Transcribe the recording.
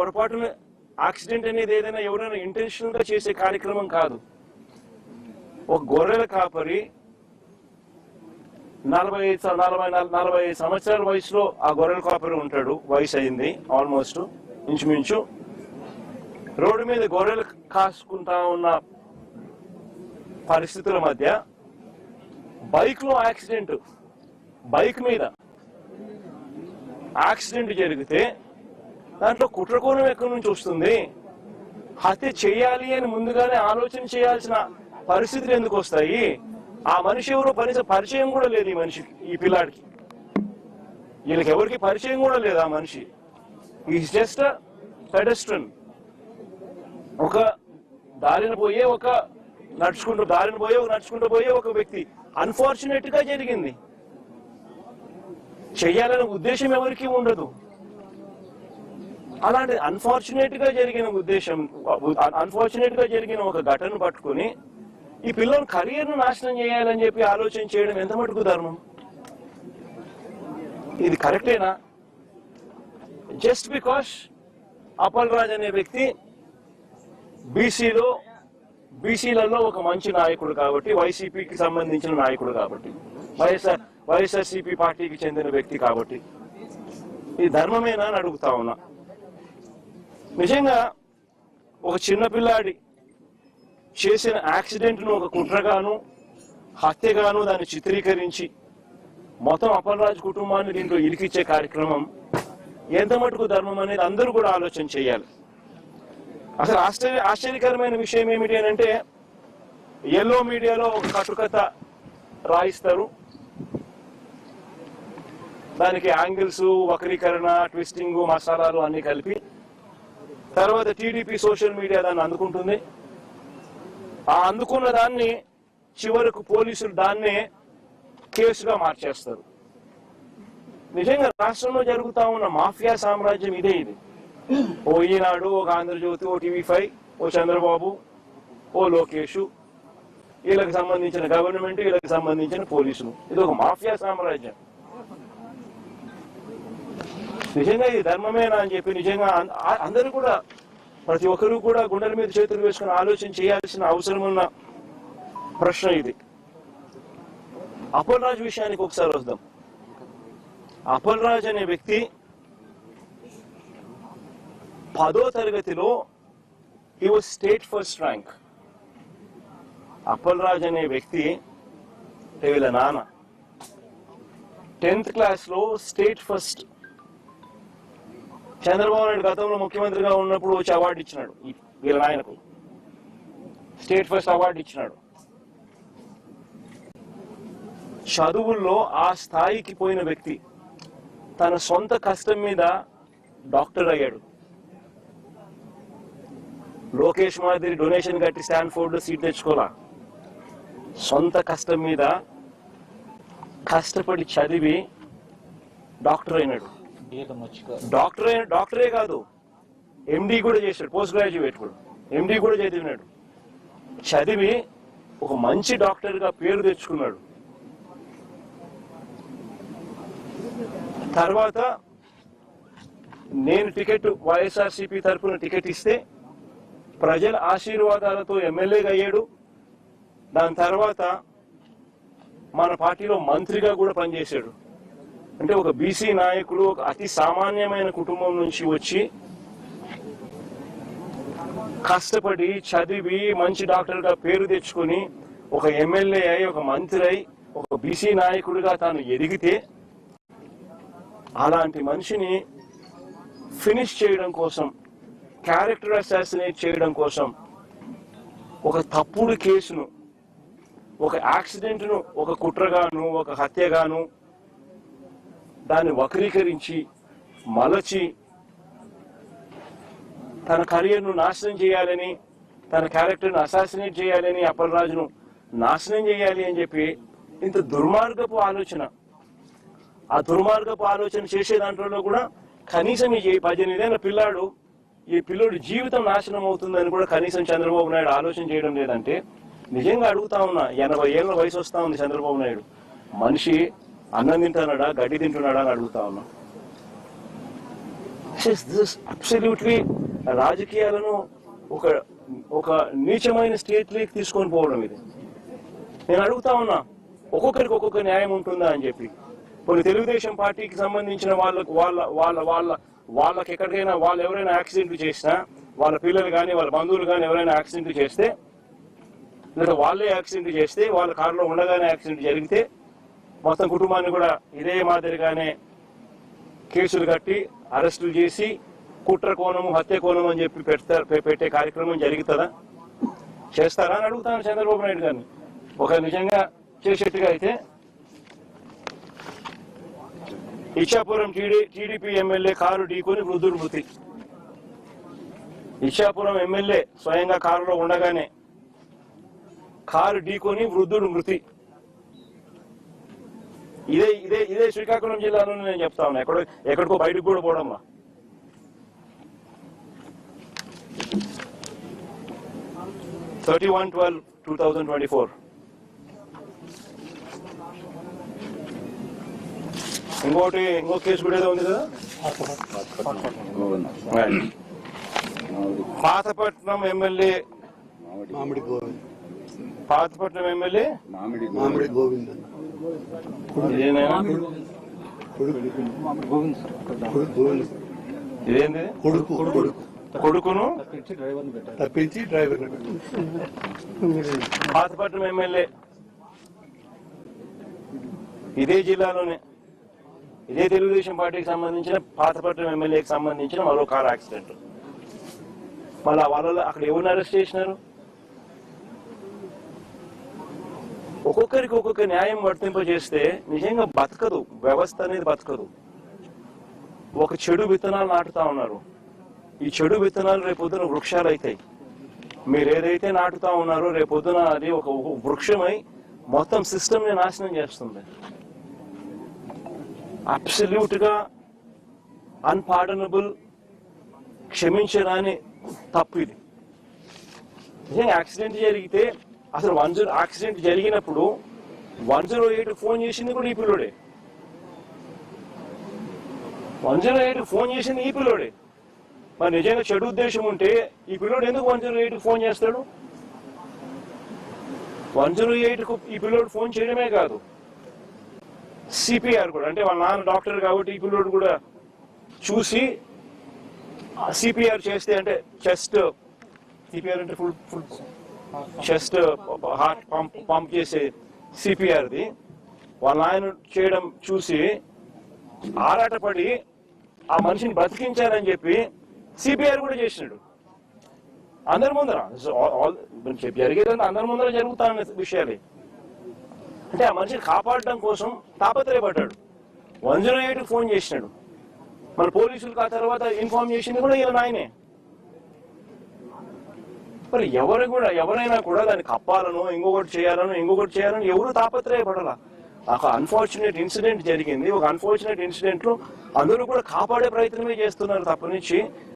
పొరపాటున యాక్సిడెంట్ అనేది ఏదైనా ఎవరైనా ఇంటెన్షనల్ గా చేసే కార్యక్రమం కాదు. ఒక గొర్రెల కాపరి 40 సంవత్సరాల వయసులో ఆ గొర్రెల కాపరి ఉంటాడు. వయసు అయింది ఆల్మోస్ట్ ఇంచుమించు. రోడ్డు మీద గొర్రెలు కాసుకుంటా ఉన్న పరిస్థితుల మధ్య బైక్ లో యాక్సిడెంట్, బైక్ మీద యాక్సిడెంట్ జరిగితే దాంట్లో కుట్రకోణం ఎక్కడి నుంచి వస్తుంది? హత్య చేయాలి అని ముందుగానే ఆలోచన చేయాల్సిన పరిస్థితులు ఎందుకు వస్తాయి? ఆ మనిషి ఎవరో పరిచయం కూడా లేదు ఈ మనిషికి, ఈ పిల్లాడికి. వీళ్ళకి ఎవరికి పరిచయం కూడా లేదు ఆ మనిషి. Is just pedestrian. ఒక దారిన పోయే నడుచుకుంటూ పోయే ఒక వ్యక్తి. అన్ఫార్చునేట్ గా జరిగింది. చెయ్యాలనే ఉద్దేశం ఎవరికి ఉండదు. అలాంటి అన్ఫార్చునేట్ గా జరిగిన ఒక ఘటన పట్టుకుని ఈ పిల్లల కెరీర్ ను నాశనం చేయాలని చెప్పి ఆలోచన చేయడం ఎంత మటుకు ధర్మం? ఇది కరెక్టేనా? జస్ట్ బికాస్ అప్పల్ రాజ్ అనే వ్యక్తి బీసీలలో ఒక మంచి నాయకుడు కాబట్టి, వైసీపీకి సంబంధించిన నాయకుడు కాబట్టి, వైఎస్ఆర్సీపీ పార్టీకి చెందిన వ్యక్తి కాబట్టి ఇది ధర్మమేనా అని అడుగుతా ఉన్నా. నిజంగా ఒక చిన్నపిల్లాడి చేసిన యాక్సిడెంట్ ను ఒక కుట్రగాను హత్యగాను దాన్ని చిత్రీకరించి మొత్తం అప్పల్ రాజ్ కుటుంబాన్ని దీంట్లో ఇరికిచ్చే కార్యక్రమం ఎంత మటుకు ధర్మం అనేది అందరూ కూడా ఆలోచన చేయాలి. అసలు ఆశ్చర్యకరమైన విషయం ఏమిటి అని అంటే, ఎల్లో మీడియాలో ఒక కట్టుకథ రాయిస్తారు. దానికి యాంగిల్స్, వక్రీకరణ, ట్విస్టింగ్, మసాలాలు అన్ని కలిపి తర్వాత టీడీపీ సోషల్ మీడియా దాన్ని అందుకుంటుంది. ఆ అందుకున్న దాన్ని చివరకు పోలీసులు దాన్నే కేసుగా మార్చేస్తారు. నిజంగా రాష్ట్రంలో జరుగుతా ఉన్న మాఫియా సామ్రాజ్యం ఇదే. ఇది ఓ ఈనాడు, ఒక ఆంధ్రజ్యోతి, ఓ టీవీ5, ఓ చంద్రబాబు, ఓ లోకేష్, వీళ్ళకి సంబంధించిన గవర్నమెంట్, వీళ్ళకి సంబంధించిన పోలీసులు. ఇది ఒక మాఫియా సామ్రాజ్యం. నిజంగా ఇది ధర్మమేనా అని చెప్పి నిజంగా అందరూ కూడా, ప్రతి ఒక్కరూ కూడా గుండెల మీద చేతులు వేసుకుని ఆలోచన చేయాల్సిన అవసరం ఉన్న ప్రశ్న ఇది. అప్పల్ రాజ్ విషయానికి ఒకసారి వద్దాం. అప్పల్ రాజ్ అనే వ్యక్తి 10వ తరగతిలో he was state first rank. Appal Raj అనే వ్యక్తి వీళ్ళ నాన్న 10th క్లాస్లో స్టేట్ ఫస్ట్. చంద్రబాబు నాయుడు గతంలో ముఖ్యమంత్రిగా ఉన్నప్పుడు వచ్చి అవార్డు ఇచ్చినాడు వీళ్ళ నాయనకు, స్టేట్ ఫస్ట్ అవార్డు ఇచ్చినాడు. చదువుల్లో ఆ స్థాయికి పోయిన వ్యక్తి తన సొంత కష్టం మీద డాక్టర్ అయ్యాడు. లోకేష్ మాదిరి డొనేషన్ కట్టి స్టాన్ఫోర్డ్ సీట్ తెచ్చుకోలా. సొంత కష్టం మీద కష్టపడి చదివి డాక్టర్ అయినాడు. డాక్టరే కాదు, ఎండి కూడా చేశాడు. పోస్ట్ గ్రాడ్యుయేట్ కూడా, ఎండి కూడా చదివినాడు. చదివి ఒక మంచి డాక్టర్ గా పేరు తెచ్చుకున్నాడు. తర్వాత నేను టికెట్ వైఎస్ఆర్సీపీ తరఫున టికెట్ ఇస్తే ప్రజల ఆశీర్వాదాలతో ఎమ్మెల్యేగా అయ్యాడు. దాని తర్వాత మన పార్టీలో మంత్రిగా కూడా పనిచేశాడు. అంటే ఒక బీసీ నాయకుడు, ఒక అతి సామాన్యమైన కుటుంబం నుంచి వచ్చి కష్టపడి చదివి మంచి డాక్టర్గా పేరు తెచ్చుకొని ఒక ఎమ్మెల్యే అయి, ఒక మంత్రి అయి, ఒక బీసీ నాయకుడిగా తాను ఎదిగితే అలాంటి మనిషిని ఫినిష్ చేయడం కోసం, క్యారెక్టర్ అసాసినేట్ చేయడం కోసం ఒక తప్పుడు కేసును, ఒక యాక్సిడెంట్ను ఒక కుట్రగాను, ఒక హత్యగాను దాన్ని వక్రీకరించి మలచి తన కెరీర్ను నాశనం చేయాలని, తన క్యారెక్టర్ను అసాసినేట్ చేయాలని, అప్పల్ రాజును నాశనం చేయాలి అని చెప్పి ఇంత దుర్మార్గపు ఆలోచన. ఆ దుర్మార్గపు ఆలోచన చేసే దాంట్లో కూడా కనీసం ఈ 18 ఏళ్ల పిల్లాడు, ఈ పిల్లోడి జీవితం నాశనం అవుతుందని కూడా కనీసం చంద్రబాబు నాయుడు ఆలోచన చేయడం లేదంటే నిజంగా అడుగుతా ఉన్నా. 80 ఏళ్ల వయసు వస్తా ఉంది చంద్రబాబు నాయుడు. మనిషి అన్నం తింటున్నాడా, గడ్డి తింటున్నాడా అని అడుగుతా ఉన్నా. అబ్సల్యూట్లీ రాజకీయాలను ఒక ఒక నీచమైన స్టేట్లోకి తీసుకొని పోవడం ఇది. నేను అడుగుతా ఉన్నా, ఒక్కొక్కరికి ఒక్కొక్క న్యాయం ఉంటుందా అని చెప్పి. కొన్ని తెలుగుదేశం పార్టీకి సంబంధించిన వాళ్ళకి ఎక్కడికైనా వాళ్ళు ఎవరైనా యాక్సిడెంట్లు చేసినా, వాళ్ళ పిల్లలు కానీ వాళ్ళ బంధువులు కానీ ఎవరైనా యాక్సిడెంట్లు చేస్తే, లేదా వాళ్ళే యాక్సిడెంట్ చేస్తే, వాళ్ళ కారులో ఉండగానే యాక్సిడెంట్ జరిగితే మొత్తం కుటుంబాన్ని కూడా ఇదే మాదిరిగానే కేసులు కట్టి అరెస్టులు చేసి కుట్ర కోణము హత్య కోణం అని చెప్పి పెట్టే కార్యక్రమం జరుగుతుందా? చేస్తారా అని అడుగుతాను చంద్రబాబు నాయుడు గారిని. ఒక నిజంగా చేసేట్టుగా అయితే ఇచ్చాపురం టీడీపీ ఎమ్మెల్యే కారు ఢీకొని వృద్ధుడు మృతి. ఇచ్చాపురం ఎమ్మెల్యే స్వయంగా కారులో ఉండగానే కారు ఢీకొని వృద్ధుడు మృతి. ఇదే ఇదే ఇదే శ్రీకాకుళం జిల్లాలో నేను చెప్తా ఉన్నా, ఎక్కడికో బయటకు కూడా పోవడంలా. (31/12/2024) ఇంకో కేసు కూడా ఏదో ఉంది కదా, పాతపట్నం ఎమ్మెల్యే మామిడి గోవింద్ ఇదేంది కొడుకును తప్పించి డ్రైవర్. పాతపట్నం ఎమ్మెల్యే ఇదే జిల్లాలోనే ఇదే తెలుగుదేశం పార్టీకి సంబంధించిన పాతపట్నం ఎమ్మెల్యేకి సంబంధించిన మరో కార్ యాక్సిడెంట్. మళ్ళీ వాళ్ళలో అక్కడ ఎవరిని అరెస్ట్ చేసినారు? ఒక్కొక్కరికి ఒక్కొక్క న్యాయం వర్తింపజేస్తే నిజంగా బతకదు, వ్యవస్థ అనేది బతకదు. ఒక చెడు విత్తనాలు నాటుతా ఉన్నారు. ఈ చెడు విత్తనాలు రేపొద్దున వృక్షాలు అవుతాయి. మీరు ఏదైతే నాటుతా ఉన్నారో రేపొద్దున అది ఒక వృక్షమై మొత్తం సిస్టమ్ ని నాశనం చేస్తుంది. అబ్సల్యూట్ గా అన్పార్డనబుల్, క్షమించరాని తప్పు ఇది. నిజంగా యాక్సిడెంట్ జరిగితే అసలు యాక్సిడెంట్ జరిగినప్పుడు 108 ఫోన్ చేసింది కూడా ఈ పిల్లోడే. 108 ఫోన్ చేసింది ఈ పిల్లోడే. మరి నిజంగా చెడు ఉద్దేశం ఉంటే ఈ పిల్లోడు ఎందుకు 108 ఫోన్ చేస్తాడు? 108కు ఈ పిల్లోడు ఫోన్ చేయడమే కాదు, సిపిఆర్ కూడా, అంటే వాళ్ళ నాన్న డాక్టర్ కాబట్టి ఈ పిల్లోడు కూడా చూసి సిపిఆర్ చేస్తే, అంటే చెస్ట్ సిపిఆర్ అంటే ఫుల్ చెస్ట్ హార్ట్ పంప్ చేసే సిపిఆర్ది వాళ్ళ ఆయన చేయడం చూసి ఆరాటపడి ఆ మనిషిని బ్రతికించాలని చెప్పి సిపిఆర్ కూడా చేసినాడు అందరి ముందర. జరిగేదంటే అందరి ముందర జరుగుతాన్న విషయాలే. అంటే ఆ మనిషిని కాపాడడం కోసం తాపత్రయపడ్డాడు. 108 ఫోన్ చేసినాడు. మన పోలీసులకు ఆ తర్వాత ఇన్ఫార్మ్ చేసింది కూడా ఈయన ఆయనే. మరి ఎవరైనా కూడా దాన్ని కప్పాలను, ఇంకొకటి చేయాలని ఎవరు తాపత్రయపడాల. ఒక అన్ఫార్చునేట్ ఇన్సిడెంట్ జరిగింది. ఒక అన్ఫార్చునేట్ ఇన్సిడెంట్ లో అందరూ కూడా కాపాడే ప్రయత్నమే చేస్తున్నారు తప్పనిచ్చి